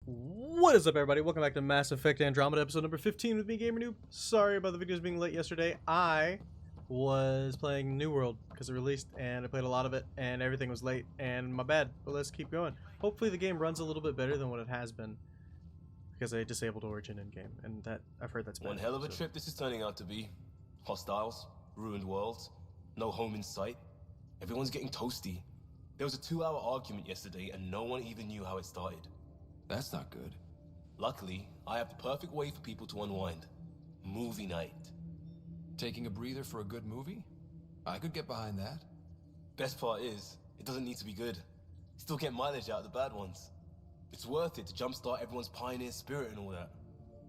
What is up, everybody? Welcome back to Mass Effect Andromeda episode number 15 with me, GamerKnoob. Sorry about the videos being late yesterday. I was playing New World because it released and I played a lot of it and everything was late and my bad, but let's keep going. Hopefully the game runs a little bit better than what it has been because I disabled Origin in game and that I've heard that's bad. One hell of a trip this is turning out to be. Hostiles, ruined worlds, no home in sight. Everyone's getting toasty. There was a 2-hour argument yesterday and no one even knew how it started. That's not good. Luckily, I have the perfect way for people to unwind. Movie night. Taking a breather for a good movie? I could get behind that. Best part is, it doesn't need to be good. Still get mileage out of the bad ones. It's worth it to jumpstart everyone's pioneer spirit and all that.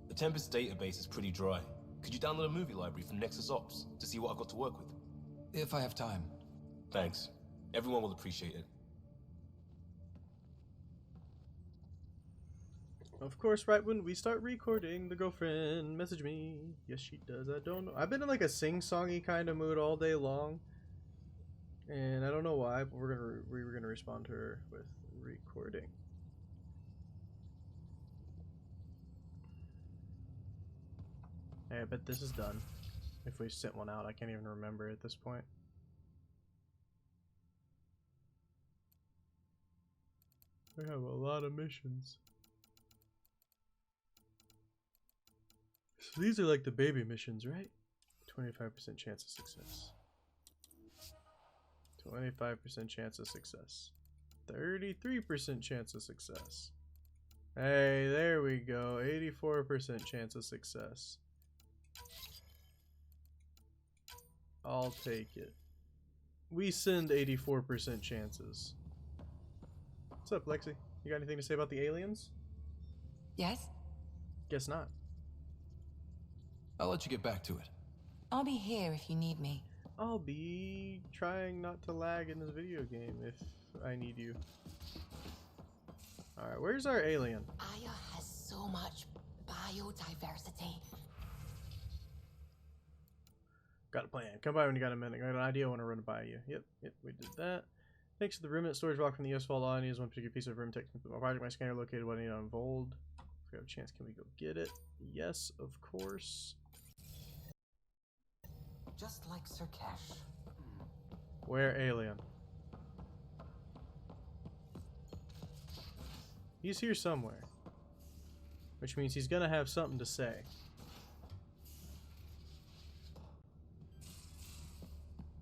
The Tempest database is pretty dry. Could you download a movie library from Nexus Ops to see what I've got to work with? If I have time. Thanks. Everyone will appreciate it. Of course, right when we start recording, the girlfriend message me. Yes, she does. I don't know. I've been in like a sing-songy kind of mood all day long, and I don't know why. But we're gonna respond to her with recording. Hey, I bet this is done. If we sent one out, I can't even remember at this point. We have a lot of missions. So these are like the baby missions, right? 25% chance of success. 25% chance of success. 33% chance of success. Hey, there we go. 84% chance of success. I'll take it. We send 84% chances. What's up, Lexi? You got anything to say about the aliens? Yes? Guess not. I'll let you get back to it. I'll be here if you need me. I'll be trying not to lag in this video game if I need you. Alright, where's our alien? Aya has so much biodiversity. Got a plan. Come by when you got a minute. Got an idea. I want to run it by you. Yep, we did that. Thanks to the remnant storage block from the US Vault, all I need is one particular piece of room text. My project, my scanner located what I need on Voeld. If we have a chance, can we go get it? Yes, of course. Just like Sirkesh. Where alien? He's here somewhere. Which means he's gonna have something to say.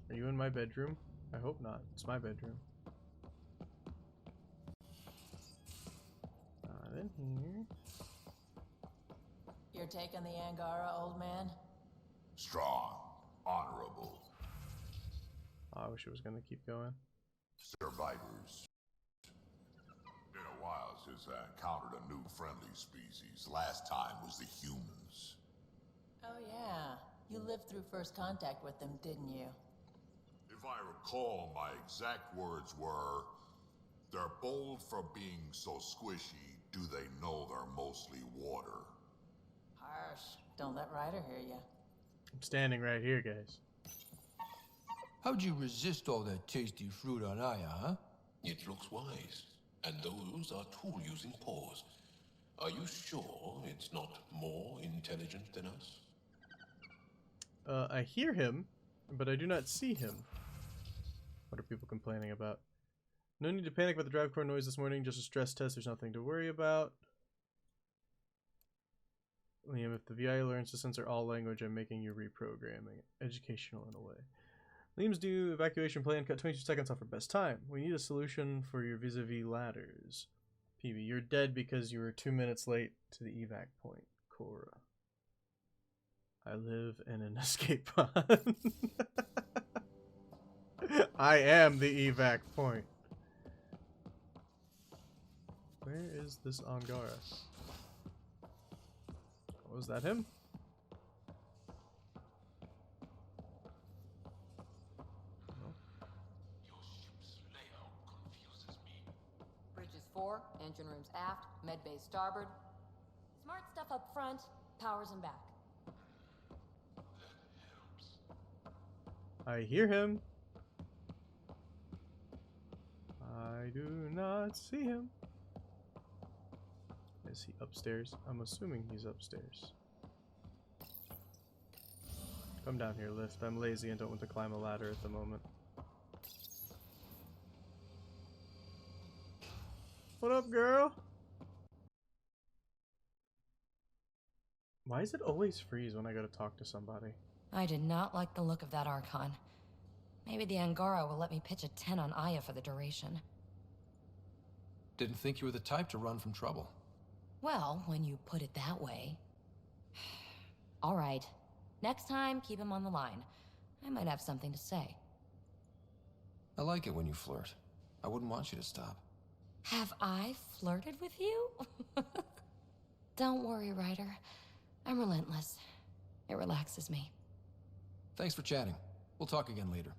Are you in my bedroom? I hope not. It's my bedroom. Not in here. You're taking the Angara, old man? Strong, honorable. Oh, I wish it was gonna keep going. Survivors. Been a while since I encountered a new friendly species. Last time was the humans. Oh yeah, you lived through first contact with them, didn't you? If I recall, my exact words were, "They're bold for being so squishy, do they know they're mostly water?" Harsh. Don't let Ryder hear you. I'm standing right here, guys. How'd you resist all that tasty fruit on Aya, huh? It looks wise, and those are tool-using paws. Are you sure it's not more intelligent than us? I hear him, but I do not see him. What are people complaining about? No need to panic about the drive core noise this morning, just a stress test, there's nothing to worry about. Liam, if the VI learns to censor all language, I'm making you reprogramming. Educational in a way. Liam's new evacuation plan cut 22 seconds off our best time. We need a solution for your vis-a-vis ladders. PB, you're dead because you were 2 minutes late to the evac point. Cora. I live in an escape pod. I am the evac point. Where is this Angara? Was that him? No. Your ship's layout confuses me. Bridges 4, engine rooms aft, med bay starboard. Smart stuff up front, powers and back. That helps. I hear him. I do not see him. Is he upstairs? I'm assuming he's upstairs. Come down here, Lift. I'm lazy and don't want to climb a ladder at the moment. What up, girl? Why does it always freeze when I go to talk to somebody? I did not like the look of that Archon. Maybe the Angara will let me pitch a 10 on Aya for the duration. Didn't think you were the type to run from trouble. Well, when you put it that way. All right. Next time, keep him on the line. I might have something to say. I like it when you flirt. I wouldn't want you to stop. Have I flirted with you? Don't worry, Ryder. I'm relentless. It relaxes me. Thanks for chatting. We'll talk again later.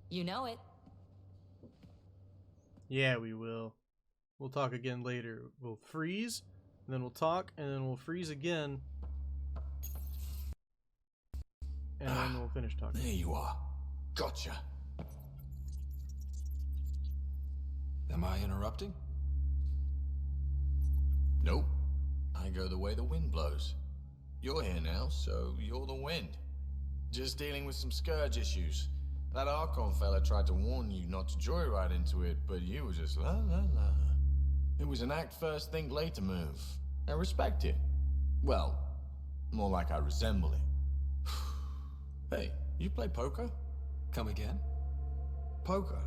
You know it. Yeah, we will. We'll talk again later. We'll freeze, and then we'll talk, and then we'll freeze again. And then we'll finish talking. There you are. Gotcha. Am I interrupting? Nope. I go the way the wind blows. You're here now, so you're the wind. Just dealing with some scourge issues. That Archon fella tried to warn you not to joyride into it, but you were just la la la. It was an act first, think later move. I respect it. Well, more like I resemble it. Hey, you play poker? Come again? Poker.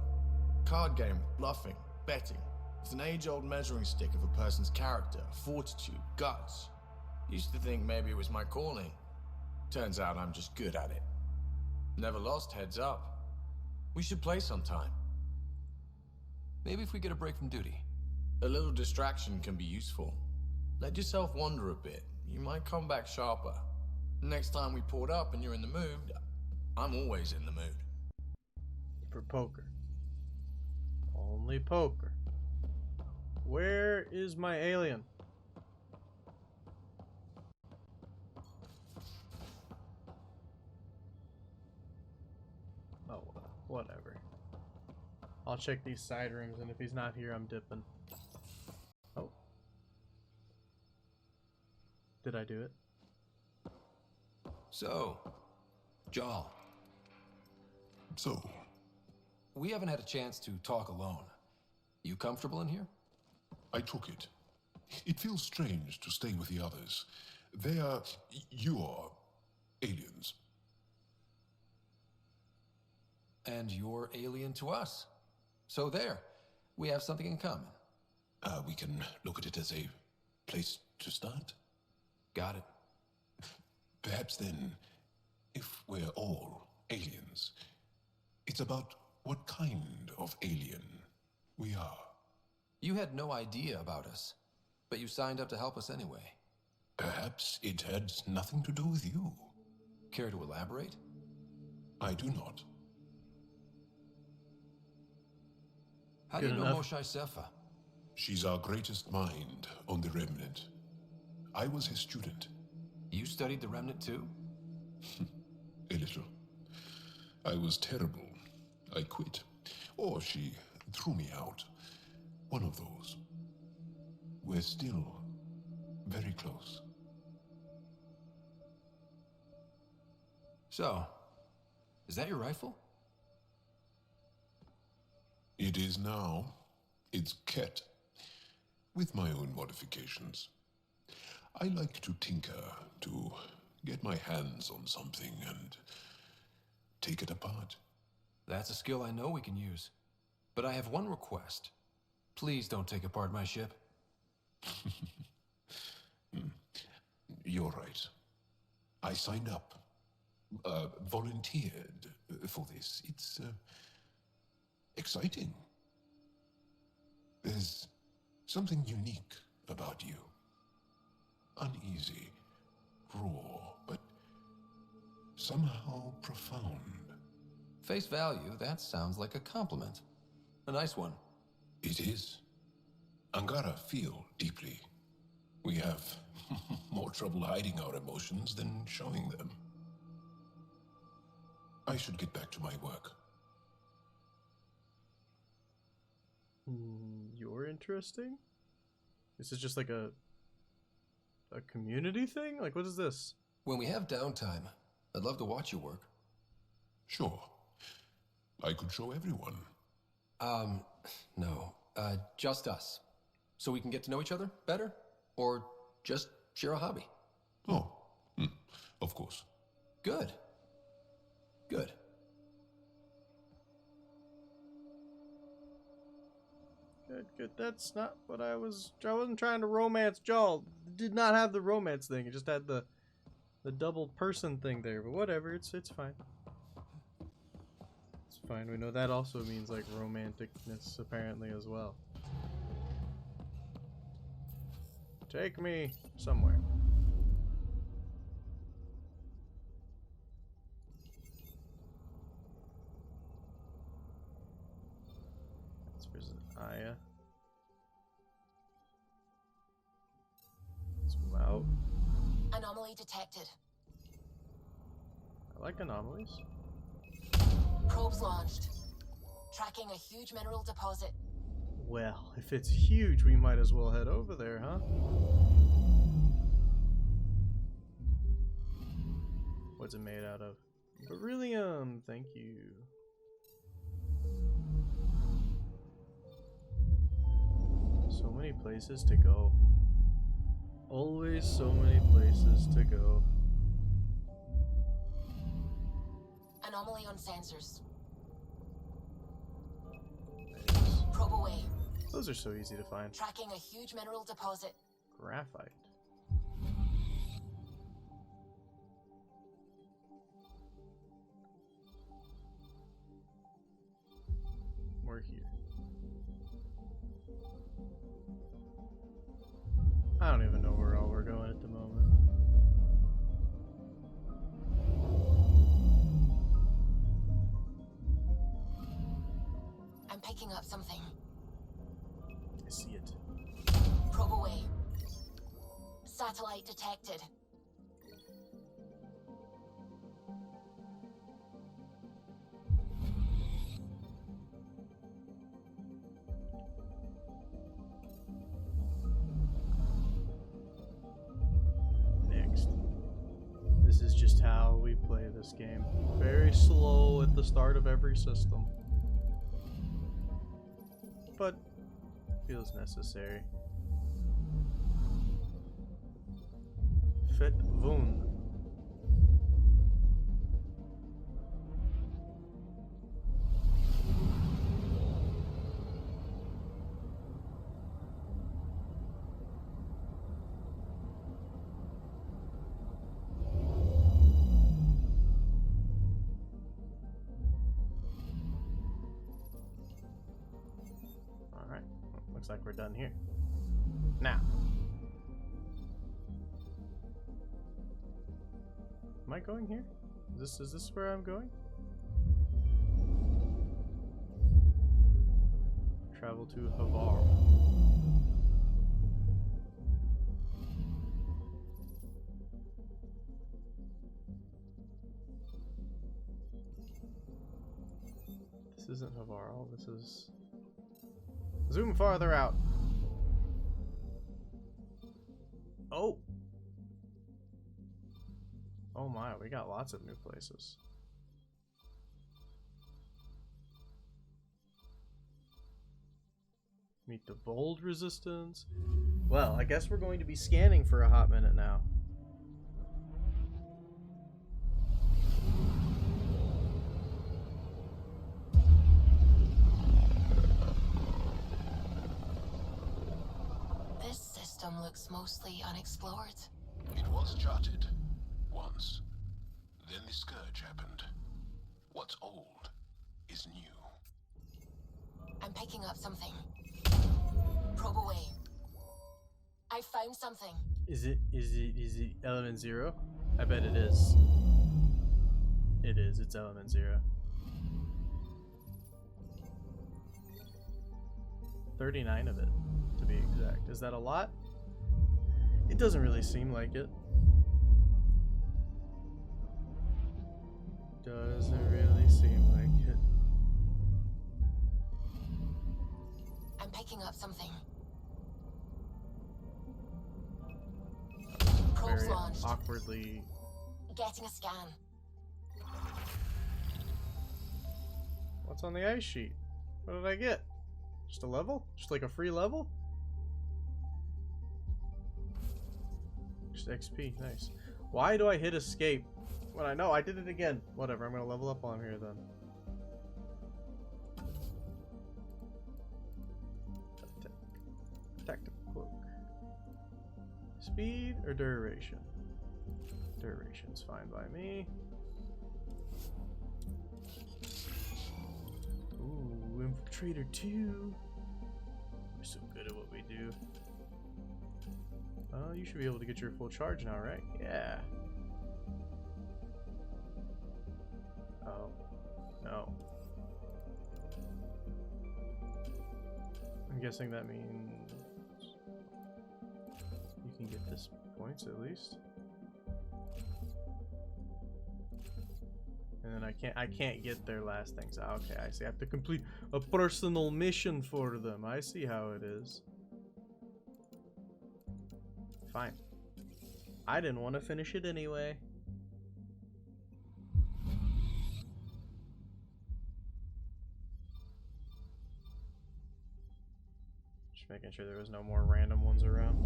Card game, bluffing, betting. It's an age-old measuring stick of a person's character, fortitude, guts. Used to think maybe it was my calling. Turns out I'm just good at it. Never lost, heads up. We should play sometime. Maybe if we get a break from duty. A little distraction can be useful. Let yourself wander a bit. You might come back sharper. Next time we port up and you're in the mood, I'm always in the mood. For poker. Only poker. Where is my alien? Oh, whatever. I'll check these side rooms, and if he's not here, I'm dipping. Oh. Did I do it? So, Jarl. So, We haven't had a chance to talk alone. You comfortable in here? I took it. It feels strange to stay with the others. They are... you are... aliens. And you're alien to us. So there, we have something in common. We can look at it as a place to start. Got it. Perhaps then, if we're all aliens, it's about what kind of alien we are. You had no idea about us, but you signed up to help us anyway. Perhaps it had nothing to do with you. Care to elaborate? I do not. How do you Good know enough. Moshae Sefa? She's our greatest mind on the Remnant. I was his student. You studied the Remnant too? A little. I was terrible. I quit. Or she threw me out. One of those. We're still very close. So, is that your rifle? It is now. It's Ket. With my own modifications. I like to tinker, to get my hands on something and take it apart. That's a skill I know we can use. But I have one request. Please don't take apart my ship. You're right. I signed up. Volunteered for this. It's exciting. There's something unique about you. Uneasy, raw, but somehow profound. Face value, that sounds like a compliment. A nice one. It is. Angara feel deeply. We have more trouble hiding our emotions than showing them. I should get back to my work. interesting? This is just like a community thing? Like, what is this? When we have downtime, I'd love to watch you work. Sure. I could show everyone. No. Just us. So we can get to know each other better? Or just share a hobby? Oh, of course. Good. Good. Good. That's not what I wasn't trying to romance Joel. Did not have the romance thing. It just had the double person thing there. But whatever. It's fine. It's fine. We know that also means like romanticness apparently as well. Take me somewhere. Let's visit Aya. Let's move out. Anomaly detected. I like anomalies. Probes launched. Tracking a huge mineral deposit. Well, if it's huge, we might as well head over there, huh? What's it made out of? Beryllium, thank you. So many places to go. Always so many places to go. Anomaly on sensors. Nice. Probe away. Those are so easy to find. Tracking a huge mineral deposit. Graphite. We're here. I don't even know where all we're going at the moment. I'm picking up something. I see it. Probe away. Satellite detected. Next. This is just how we play this game. Very slow at the start of every system. But feels necessary. Voeld. Alright, looks like we're done here. Now. Am I going here? Is this where I'm going? Travel to Havar. This isn't Havarl, this is... Zoom farther out. Oh! Oh my, we got lots of new places. Meet the Voeld resistance. Well, I guess we're going to be scanning for a hot minute now. This system looks mostly unexplored. It was charted. Once. Then the scourge happened. What's old is new. I'm picking up something. Probe away. I found something. Is it element 0? I bet it is. It is, it's element 0. 39 of it, to be exact. Is that a lot? It doesn't really seem like it. Doesn't really seem like it. I'm picking up something. Very Probes launched. awkwardly. Getting a scan. What's on the ice sheet? What did I get? Just a level? Just like a free level? Just XP, nice. Why do I hit escape when I know I did it again? Whatever, I'm gonna level up on here then. Tactical cloak. Speed or duration? Duration's fine by me. Ooh, Infiltrator 2. We're so good at what we do. You should be able to get your full charge now, right? Yeah. Oh. No. I'm guessing that means you can get this points at least. And then I can't get their last things. Okay, I see. I have to complete a personal mission for them. I see how it is. Fine. I didn't want to finish it anyway. Just making sure there was no more random ones around.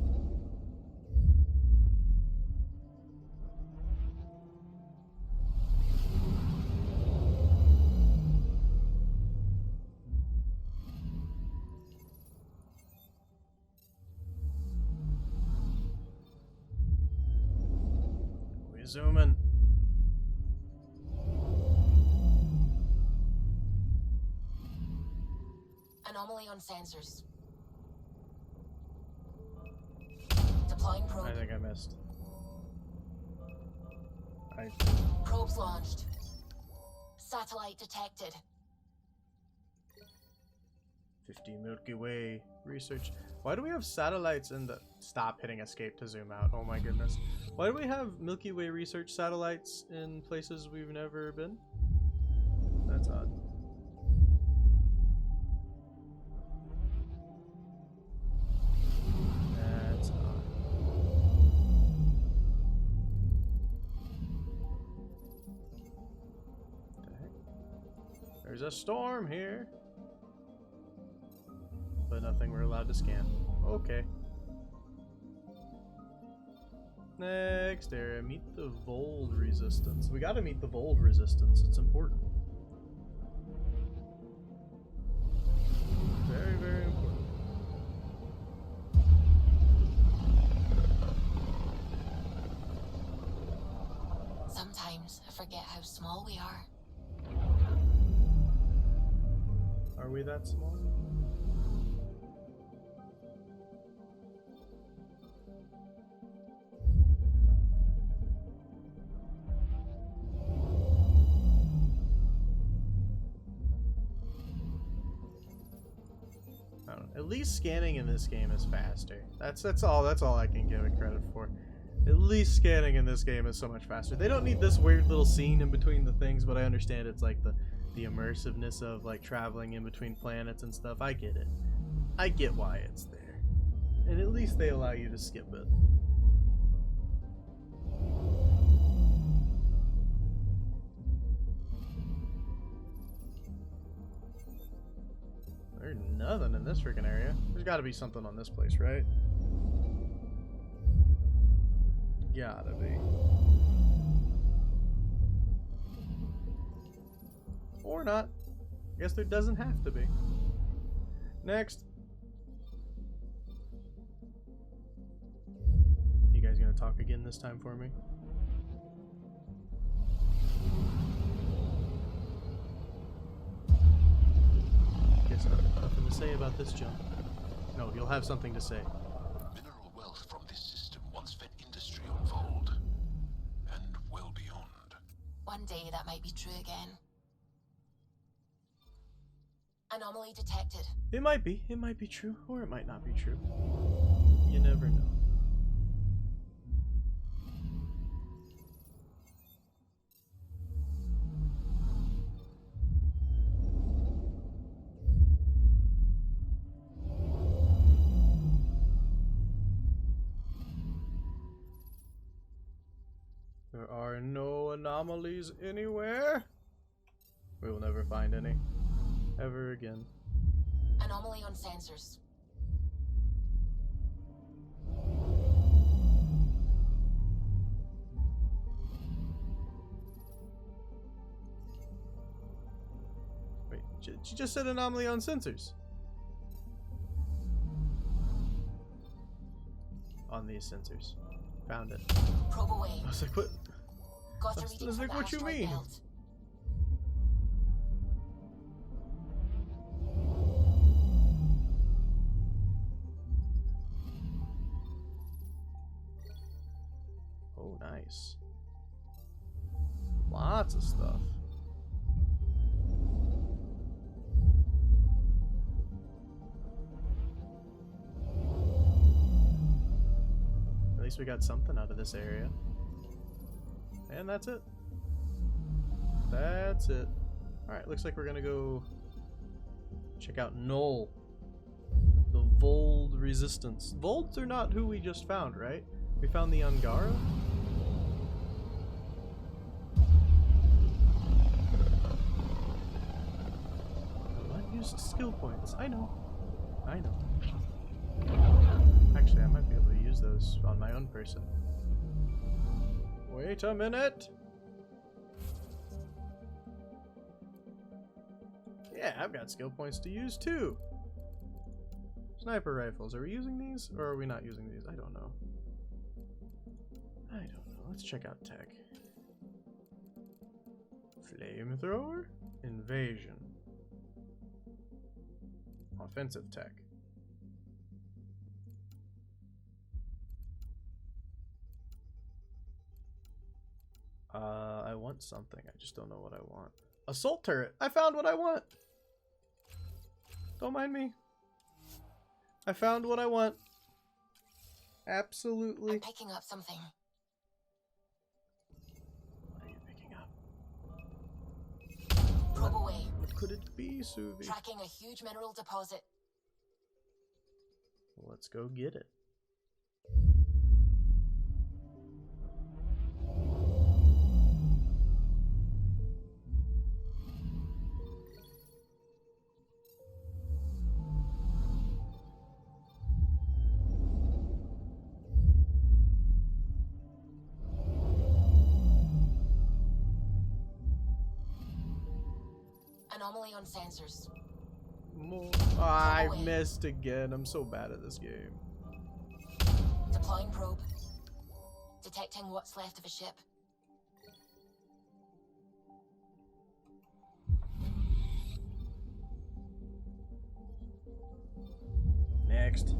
Zoom in. Anomaly on sensors. Deploying probe. I think I missed. Probes launched. Satellite detected. 50 Milky Way research. Why do we have satellites in the... Stop hitting escape to zoom out. Oh my goodness. Why do we have Milky Way research satellites in places we've never been? That's odd. That's odd. What the heck? There's a storm here. But nothing we're allowed to scan. Okay. Next area, meet the Voeld resistance. We gotta meet the Voeld resistance, it's important. Very, very important. Sometimes I forget how small we are. Are we that small? At least scanning in this game is faster. That's all I can give it credit for. At least scanning in this game is so much faster. They don't need this weird little scene in between the things, but I understand it's like the immersiveness of like traveling in between planets and stuff. I get it. I get why it's there. And at least they allow you to skip it. There's nothing in this freaking area. There's got to be something on this place, right? Gotta be. Or not. I guess there doesn't have to be. Next. You guys gonna talk again this time for me? Guess nothing to say about this jump. No, you'll have something to say. Mineral wealth from this system once fed industry on Voeld, and well beyond. One day that might be true again. Anomaly detected. It might be true, or it might not be true. You never know. anomalies anywhere? We will never find any. Ever again. Anomaly on sensors. Wait, she just said anomaly on sensors. On these sensors. Found it. Probe away. I was like, what? Got a I reading was from like, the what you asteroid mean? belt. Oh, nice. Lots of stuff. At least we got something out of this area. And that's it. That's it. Alright, looks like we're gonna go check out Null. The Voeld resistance. Volds are not who we just found, right? We found the Angara? Unused skill points. I know. I know. Actually, I might be able to use those on my own person. Wait a minute! Yeah, I've got skill points to use too! Sniper rifles. Are we using these? Or are we not using these? I don't know. I don't know. Let's check out tech. Flamethrower? Invasion. Offensive tech. I want something. I just don't know what I want. Assault turret! I found what I want! Don't mind me. I found what I want. Absolutely. I'm picking up something. What are you picking up? Probe away. What could it be, Suvi? Tracking a huge mineral deposit. Let's go get it. Anomaly on sensors. More. Oh, I missed again. I'm so bad at this game. Deploying probe. Detecting what's left of a ship. Next.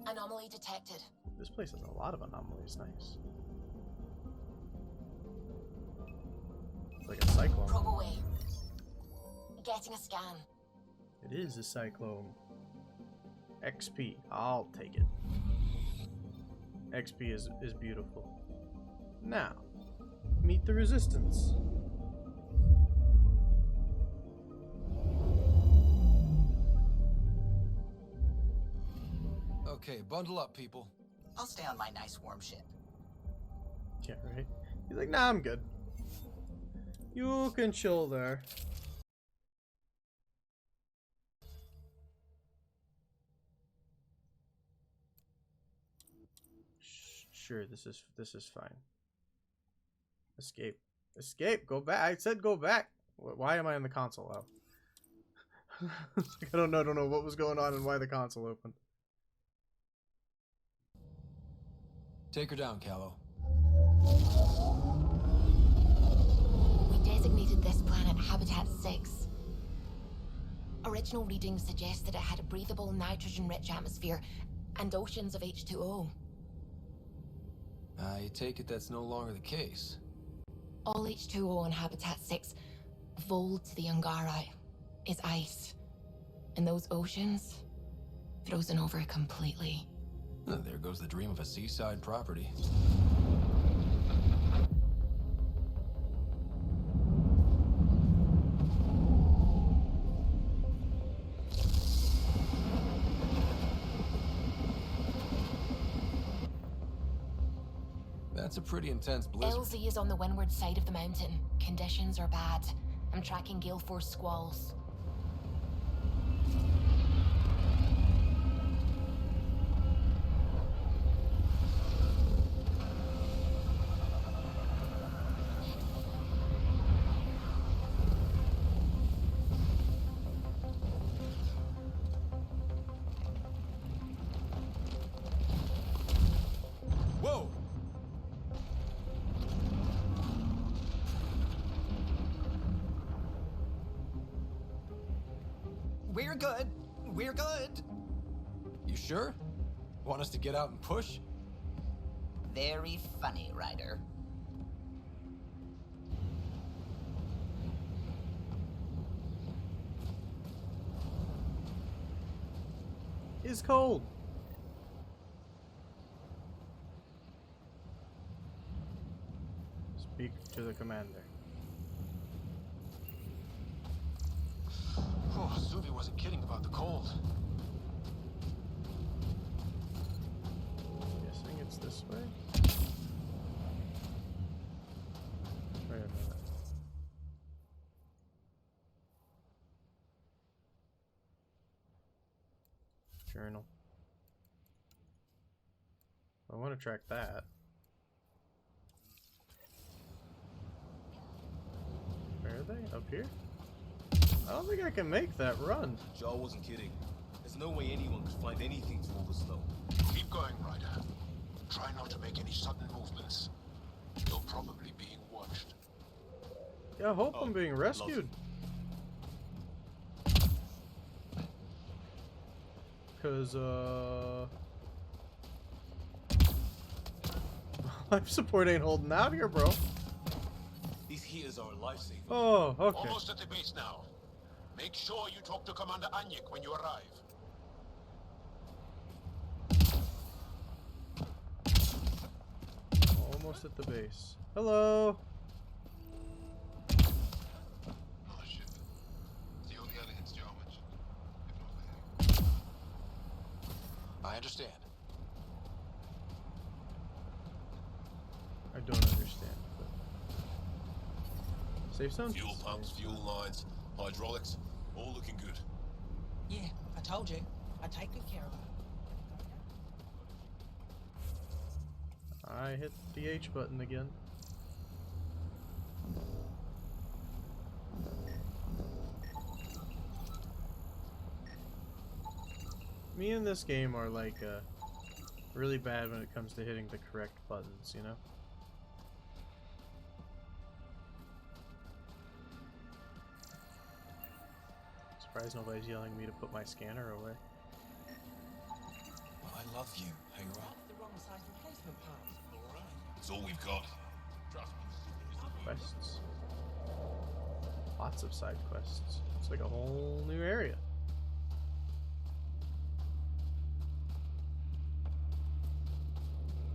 Anomaly detected. This place has a lot of anomalies. Nice. It's like a cyclone. Probe away. Getting a scan. It is a cyclone. XP. I'll take it. XP is beautiful. Now, meet the resistance. Okay, bundle up, people. I'll stay on my nice warm ship. Yeah, right? He's like, nah, I'm good. You can chill there. Sure, this is fine. Escape. Escape! Go back! I said go back! Why am I in the console? Oh. I don't know what was going on and why the console opened. Take her down, Callow. We designated this planet Habitat 6. Original readings suggest that it had a breathable, nitrogen-rich atmosphere and oceans of H2O. I take it that's no longer the case. All H2O on Habitat 6, Voeld to the Angara, is ice. And those oceans, frozen over completely. There goes the dream of a seaside property. That's a pretty intense blizzard. LZ is on the windward side of the mountain. Conditions are bad. I'm tracking gale force squalls. Whoa! We're good. We're good. You sure? Want us to get out and push? Very funny, Ryder. It's cold. Speak to the commander. Oh, Zuvi wasn't kidding about the cold. Guessing it's this way. Wait a minute. Journal. I want to track that. Where are they? Up here? I don't think I can make that run. Jar wasn't kidding. There's no way anyone could find anything through all the snow. Keep going, Ryder. Try not to make any sudden movements. You're probably being watched. Yeah, I hope I'm being rescued. Cause life support ain't holding out here, bro. These heaters are a lifesaver. Oh, okay. Almost at the base now. Make sure you talk to Commander Anyik when you arrive. Almost at the base. Hello. Oh shit. The only aliens damage. If not there. I understand. I don't understand. But... Safe zone? Fuel pumps, fuel lines, hydraulics, all looking good. Yeah, I told you. I take good care of them. I hit the H button again. Me and this game are like really bad when it comes to hitting the correct buttons, you know? Surprised nobody's yelling at me to put my scanner away. I love you, Hera. The wrong size replacement parts. Alright. It's all we've got. Trust me. Quests. Lots of side quests. It's like a whole new area.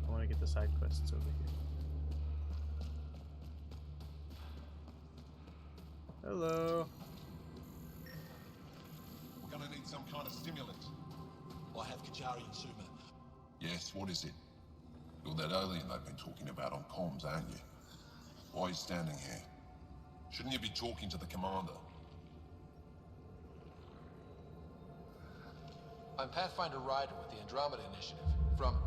I want to get the side quests over here. Hello. We're gonna need some kind of stimulant. I have Kajari and Suma. Yes, what is it? You're that alien they've been talking about on comms, aren't you? Why are you standing here? Shouldn't you be talking to the commander? I'm Pathfinder Ryder with the Andromeda Initiative. From...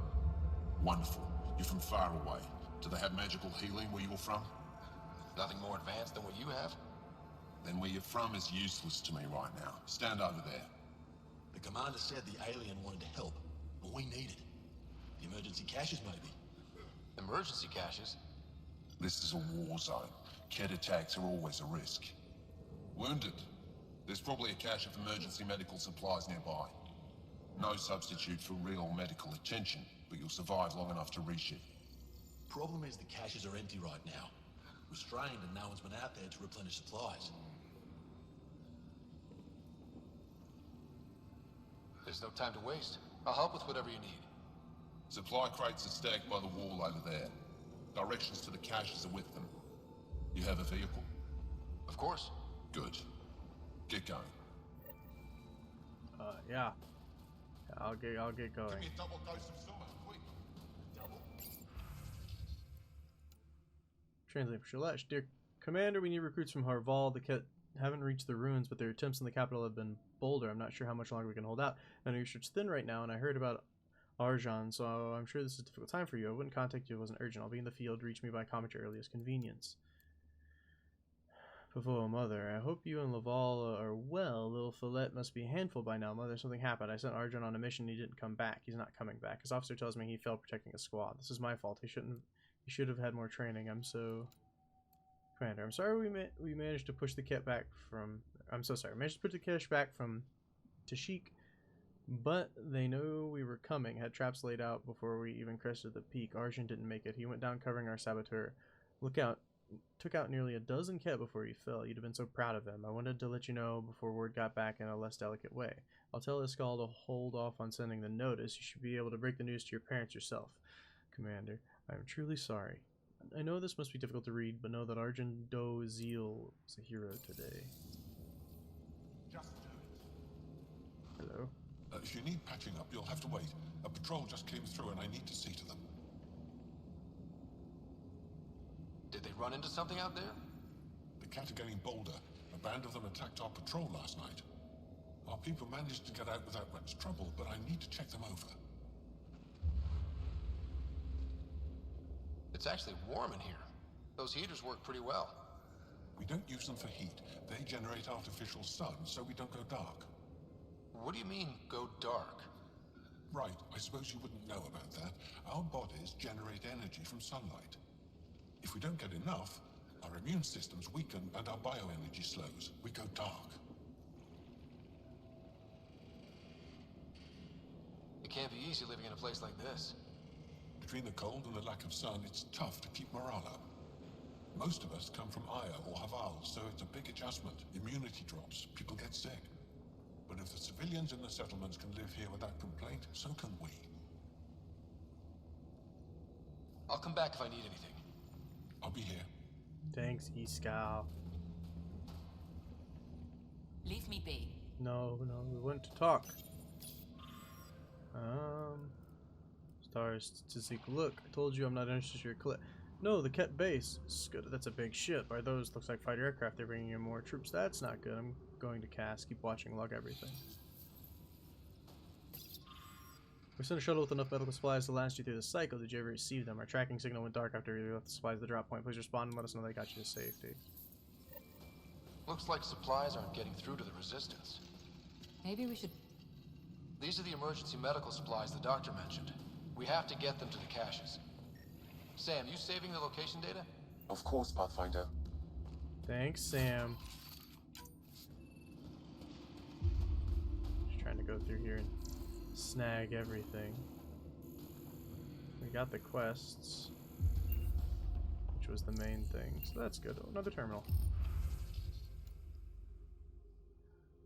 Wonderful. You're from far away. Do they have magical healing where you're from? Nothing more advanced than what you have? Then where you're from is useless to me right now. Stand over there. The commander said the alien wanted to help, and we need it. The emergency caches, maybe. Emergency caches? This is a war zone. Ket attacks are always a risk. Wounded. There's probably a cache of emergency medical supplies nearby. No substitute for real medical attention, but you'll survive long enough to reship. Problem is the caches are empty right now. Restrained and no one's been out there to replenish supplies. There's no time to waste. I'll help with whatever you need. Supply crates are stacked by the wall over there. Directions to the caches are with them. You have a vehicle? Of course. Good. Get going. Yeah. I'll get going. Give me a double dose of Suma, quick. Double? Translate for Shalesh. Dear Commander, we need recruits from Voeld. The Ket haven't reached the ruins, but their attempts in the capital have been bolder. I'm not sure how much longer we can hold out. I know your shirt's thin right now, and I heard about Arjan, so I'm sure this is a difficult time for you. I wouldn't contact you if it wasn't urgent. I'll be in the field. Reach me by comet at your earliest convenience. Pavo, Mother, I hope you and Laval are well. Little Follette must be a handful by now. Mother, something happened. I sent Arjan on a mission. He didn't come back. He's not coming back. His officer tells me he fell protecting a squad. This is my fault. He should have had more training. Commander, I'm sorry we managed to push the Ket back from... I'm so sorry. We managed to put the Kesh back from Tashik, but they know we were coming. Had traps laid out before we even crested the peak. Arjan didn't make it. He went down covering our saboteur. Look out. Took out nearly a dozen Ket before he fell. You'd have been so proud of him. I wanted to let you know before word got back in a less delicate way. I'll tell Iskall to hold off on sending the notice. You should be able to break the news to your parents yourself. Commander, I am truly sorry. I know this must be difficult to read, but know that Arjan Doziel is a hero today. Just do it. Hello. If you need patching up, you'll have to wait. A patrol just came through and I need to see to them. Did they run into something out there? The Ket are getting bolder. A band of them attacked our patrol last night. Our people managed to get out without much trouble, but I need to check them over. It's actually warm in here. Those heaters work pretty well. We don't use them for heat. They generate artificial sun, so we don't go dark. What do you mean, go dark? Right, I suppose you wouldn't know about that. Our bodies generate energy from sunlight. If we don't get enough, our immune systems weaken and our bioenergy slows. We go dark. It can't be easy living in a place like this. Between the cold and the lack of sun, it's tough to keep morale up. Most of us come from Aya or Haval, so it's a big adjustment. Immunity drops, people get sick. But if the civilians in the settlements can live here without complaint, so can we. I'll come back if I need anything. I'll be here. Thanks, Iskall. Leave me be. No, we want to talk. Stars to seek. Look, I told you I'm not interested in your clip. No, the Ket base. Good. That's a big ship. Are those? Looks like fighter aircraft. They're bringing in more troops. That's not good. I'm going to cast. Keep watching. Log everything. We sent a shuttle with enough medical supplies to last you through the cycle. Did you ever receive them? Our tracking signal went dark after we left the supplies at the drop point. Please respond and let us know they got you to safety. Looks like supplies aren't getting through to the Resistance. Maybe we should... These are the emergency medical supplies the doctor mentioned. We have to get them to the caches. Sam, you saving the location data? Of course, Pathfinder. Thanks, Sam. Just trying to go through here and snag everything. We got the quests, which was the main thing, so that's good. Oh, another terminal.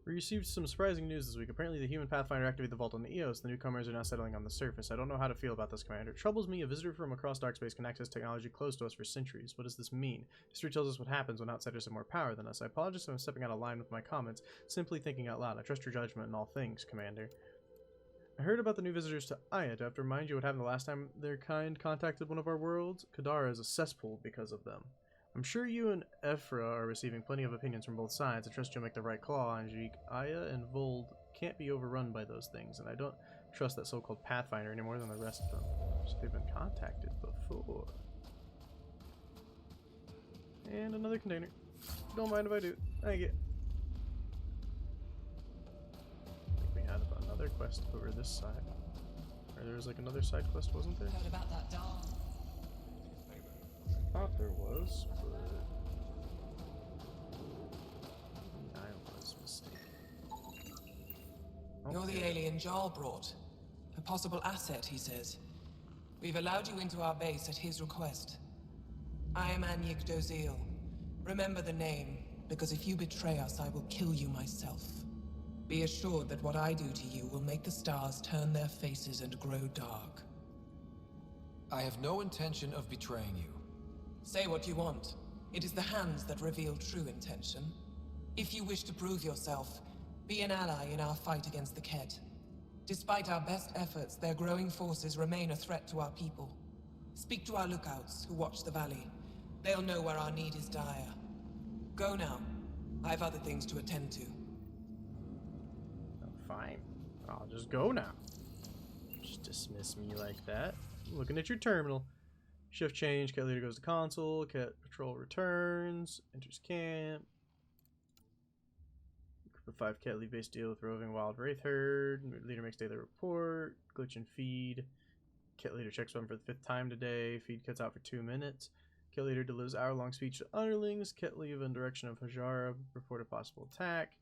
We received some surprising news this week. Apparently the human Pathfinder activated the vault on the Eos. The newcomers are now settling on the surface. I don't know how to feel about this, Commander. It troubles me. A visitor from across dark space can access technology close to us for centuries. What does this mean? History tells us what happens when outsiders have more power than us. I apologize if I'm stepping out of line with my comments. Simply thinking out loud. I trust your judgment in all things, Commander. I heard about the new visitors to Aya. Do I have to remind you what happened the last time their kind contacted one of our worlds? Kadara is a cesspool because of them. I'm sure you and Ephra are receiving plenty of opinions from both sides. I trust you'll make the right call, Anjik. Aya and Voeld can't be overrun by those things, and I don't trust that so-called Pathfinder any more than the rest of them. So they've been contacted before. And another container. Don't mind if I do. Thank you. I think we had another quest over this side. Or there was like another side quest, wasn't there? Heard about that doll. I thought there was, but I was mistaken. You're the alien Jarl brought. A possible asset, he says. We've allowed you into our base at his request. I am Anyik Doziel. Remember the name, because if you betray us, I will kill you myself. Be assured that what I do to you will make the stars turn their faces and grow dark. I have no intention of betraying you. Say what you want. It is the hands that reveal true intention. If you wish to prove yourself, be an ally in our fight against the Ket. Despite our best efforts, their growing forces remain a threat to our people. Speak to our lookouts, who watch the valley. They'll know where our need is dire. Go now. I have other things to attend to. Oh, fine. I'll just go now. Just dismiss me like that. Looking at your terminal. Shift change. Cat leader goes to console. Cat patrol returns. Enters camp. Group of 5 cat lead base deal with roving wild wraith herd. Leader makes daily report. Glitch and feed. Cat leader checks one for the 5th time today. Feed cuts out for 2 minutes. Cat leader delivers hour-long speech to underlings. Cat leave in direction of Hajara. Report a possible attack.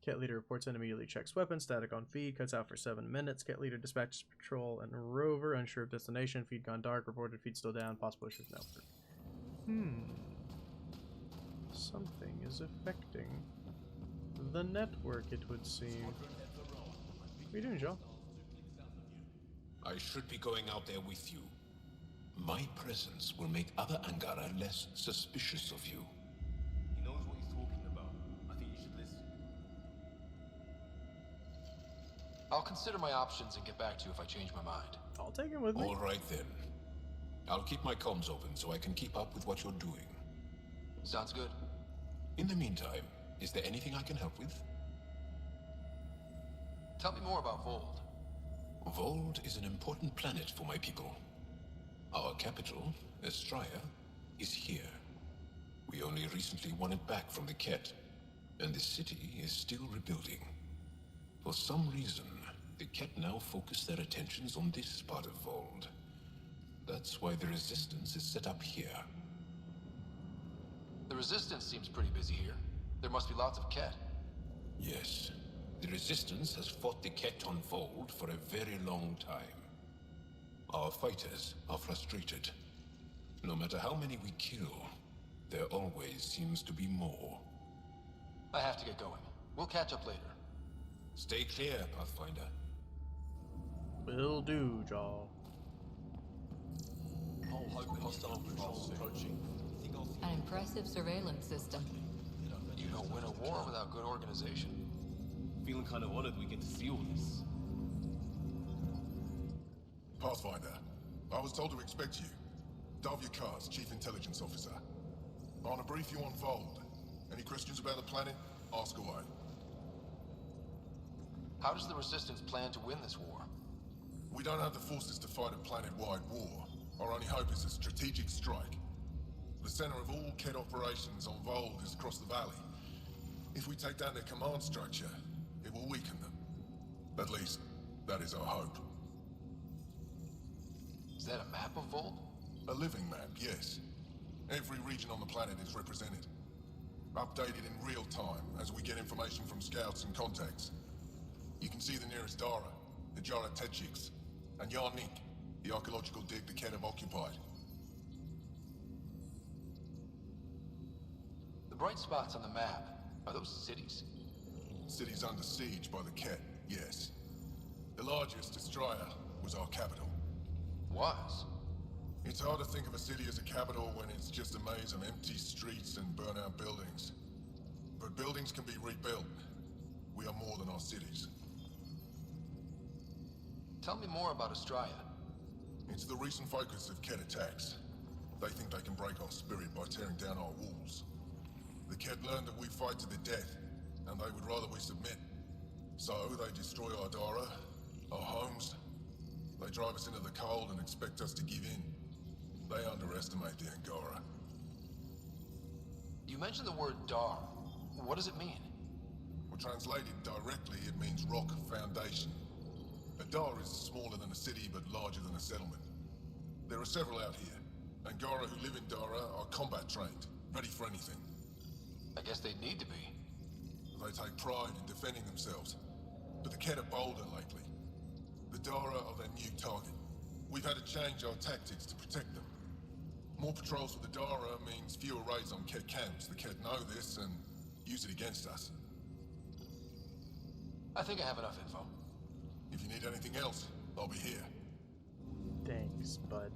Cat leader reports and immediately checks weapon. Static on feed. Cuts out for 7 minutes. Cat leader dispatches patrol and rover. Unsure of destination. Feed gone dark. Reported feed still down. Possible issues network. Something is affecting the network, it would seem. What are you doing, Joe? I should be going out there with you. My presence will make other Angara less suspicious of you. He knows what he's talking about. I think you should listen. I'll consider my options and get back to you if I change my mind. I'll take him with me. All right then. I'll keep my comms open so I can keep up with what you're doing. Sounds good. In the meantime, is there anything I can help with? Tell me more about Voeld. Voeld is an important planet for my people. Our capital, Estraya, is here. We only recently won it back from the Ket, and the city is still rebuilding. For some reason, the Ket now focus their attentions on this part of Voeld. That's why the Resistance is set up here. The Resistance seems pretty busy here. There must be lots of Ket. Yes. The Resistance has fought the Ket on Voeld for a very long time. Our fighters are frustrated. No matter how many we kill, there always seems to be more. I have to get going. We'll catch up later. Stay clear, Pathfinder. Will do, Jaw. An impressive surveillance system. You don't win a war without good organization. Feeling kind of honored we get to see all this. Pathfinder, I was told to expect you. Davia Kars, Chief Intelligence Officer. I want to brief you on Voeld. Any questions about the planet? Ask away. How does the Resistance plan to win this war? We don't have the forces to fight a planet-wide war. Our only hope is a strategic strike. The center of all Ket operations on Voeld is across the valley. If we take down their command structure, it will weaken them. At least, that is our hope. Is that a map of Voeld? A living map, yes. Every region on the planet is represented. Updated in real time as we get information from scouts and contacts. You can see the nearest Dara, the Jara Tetchiks, and Yarnik, the archaeological dig the Ket have occupied. The bright spots on the map, are those cities? Cities under siege by the Ket, yes. The largest, Estraya, was our capital. Was? It's hard to think of a city as a capital when it's just a maze of empty streets and burnt-out buildings. But buildings can be rebuilt. We are more than our cities. Tell me more about Estraya. It's the recent focus of Ket attacks. They think they can break our spirit by tearing down our walls. The Ket learned that we fight to the death, and they would rather we submit. So they destroy our Dara, our homes. They drive us into the cold and expect us to give in. They underestimate the Angara. You mentioned the word Dar. What does it mean? Well, translated directly, it means rock foundation. A Dar is smaller than a city, but larger than a settlement. There are several out here. Angara who live in Dara are combat trained, ready for anything. I guess they'd need to be. They take pride in defending themselves. But the Ket are bolder lately. The Dara are their new target. We've had to change our tactics to protect them. More patrols for the Dara means fewer raids on Ket camps. The Ket know this and use it against us. I think I have enough info. If you need anything else, I'll be here. Thanks, bud.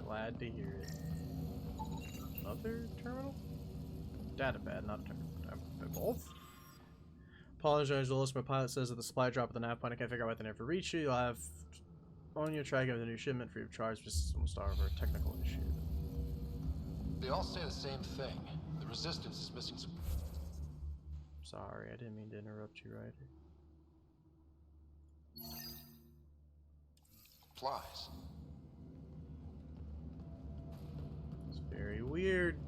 Glad to hear it. Another terminal? Datapad, not a terminal. Both? Apologize, Willis. My pilot says that the supply drop at the nav point. I can't figure out why they never reach you. You'll have On your track of the new shipment free of charge, just almost start over a technical issue. They all say the same thing. The resistance is missing some. Sorry, I didn't mean to interrupt you, Ryder. Supplies. It's very weird.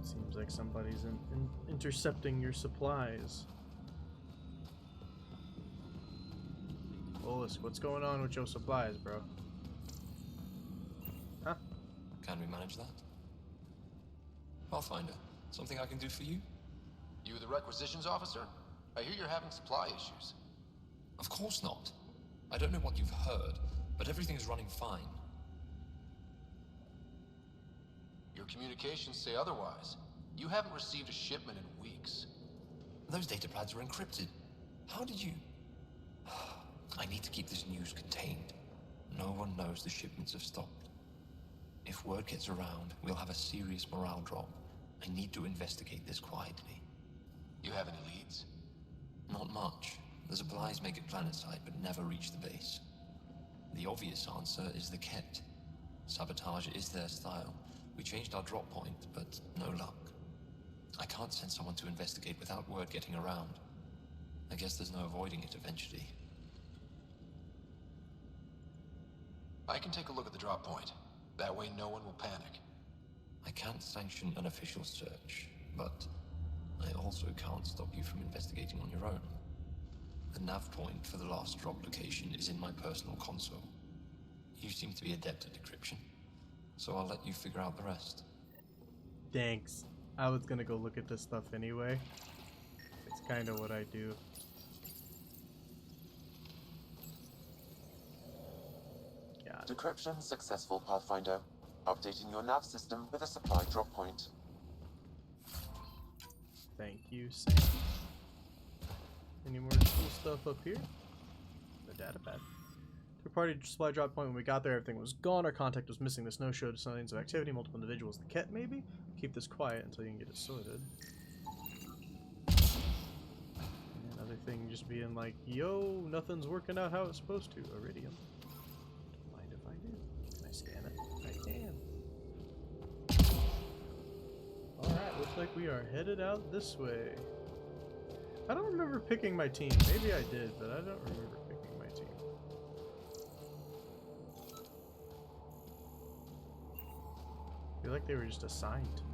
Seems like somebody's intercepting your supplies. Bolus, what's going on with your supplies, bro? Huh? Can we manage that? Pathfinder, something I can do for you? You the requisitions officer? I hear you're having supply issues. Of course not. I don't know what you've heard, but everything is running fine. Your communications say otherwise. You haven't received a shipment in weeks. Those data pads are encrypted. How did you... I need to keep this news contained. No one knows the shipments have stopped. If word gets around, we'll have a serious morale drop. I need to investigate this quietly. You have any leads? Not much. The supplies make it planetside, but never reach the base. The obvious answer is the Ket. Sabotage is their style. We changed our drop point, but no luck. I can't send someone to investigate without word getting around. I guess there's no avoiding it eventually. I can take a look at the drop point. That way no one will panic. I can't sanction an official search, but I also can't stop you from investigating on your own. The nav point for the last drop location is in my personal console. You seem to be adept at decryption, so I'll let you figure out the rest. Thanks. I was gonna go look at this stuff anyway. It's kind of what I do. Decryption successful, Pathfinder. Updating your nav system with a supply drop point. Thank you, Sam. Any more cool stuff up here? The data pad. Third-party supply drop point. When we got there, everything was gone. Our contact was missing. The snow showed signs of activity. Multiple individuals. The Ket, maybe? Keep this quiet until you can get it sorted. And another thing just being like, yo, nothing's working out how it's supposed to. Iridium. Don't mind if I do. Can I scan it? I can. Alright, looks like we are headed out this way. I don't remember picking my team. Maybe I did, but I don't remember picking my team. I feel like they were just assigned to me.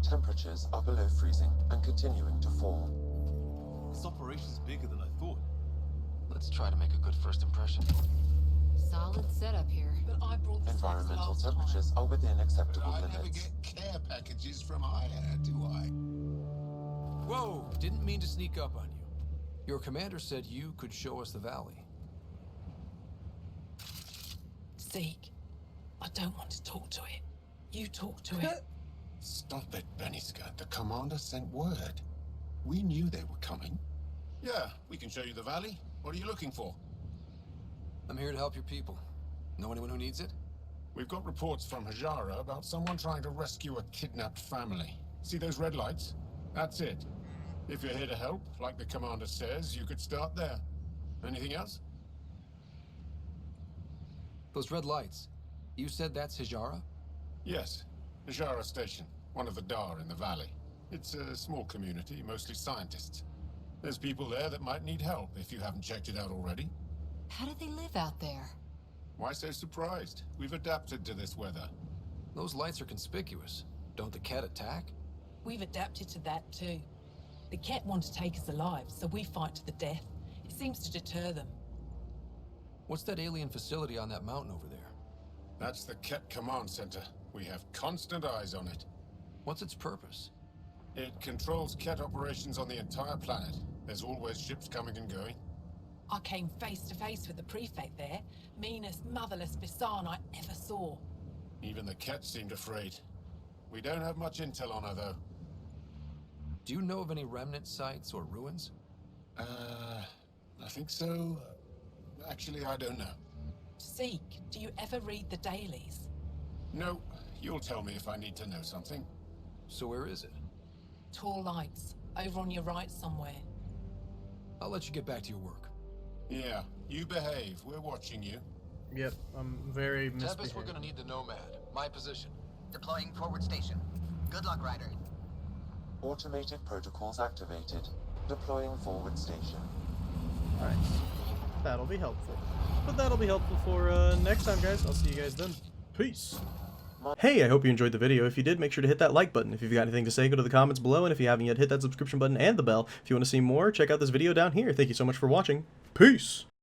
Temperatures are below freezing and continuing to fall. This operation's bigger than I thought. Let's try to make a good first impression. Solid setup here. But I brought the Environmental temperatures are within acceptable I never limits. get care packages from Aya, do I? Whoa! Didn't mean to sneak up on you. Your commander said you could show us the valley. Zeke, I don't want to talk to it. You talk to it. Stop it, Beniska. The commander sent word. We knew they were coming. Yeah, we can show you the valley. What are you looking for? I'm here to help your people. Know anyone who needs it? We've got reports from Hajara about someone trying to rescue a kidnapped family. See those red lights? That's it. If you're here to help, like the commander says, you could start there. Anything else? Those red lights. You said that's Hijara? Yes. Hajara Station, one of the Dar in the valley. It's a small community, mostly scientists. There's people there that might need help if you haven't checked it out already. How do they live out there? Why so surprised? We've adapted to this weather. Those lights are conspicuous. Don't the Ket attack? We've adapted to that too. The Ket want to take us alive, so we fight to the death. It seems to deter them. What's that alien facility on that mountain over there? That's the Ket Command Center. We have constant eyes on it. What's its purpose? It controls Ket operations on the entire planet. There's always ships coming and going. I came face to face with the prefect there. Meanest, motherless Bisan I ever saw. Even the Ket seemed afraid. We don't have much intel on her, though. Do you know of any remnant sites or ruins? I think so. Actually, I don't know. Zeke, do you ever read the dailies? No, you'll tell me if I need to know something. So where is it? Tall lights. Over on your right somewhere. I'll let you get back to your work. Yeah, you behave. We're watching you. Yep, I'm very Tempest, misbehaved. we're gonna need the Nomad. My position. Deploying forward station. Good luck, Ryder. Automated protocols activated. Deploying forward station. Alright, that'll be helpful. But that'll be helpful for next time, guys. I'll see you guys then. Peace. Hey, I hope you enjoyed the video. If you did, make sure to hit that like button. If you've got anything to say, go to the comments below. And if you haven't yet, hit that subscription button and the bell. If you want to see more, check out this video down here. Thank you so much for watching. Peace.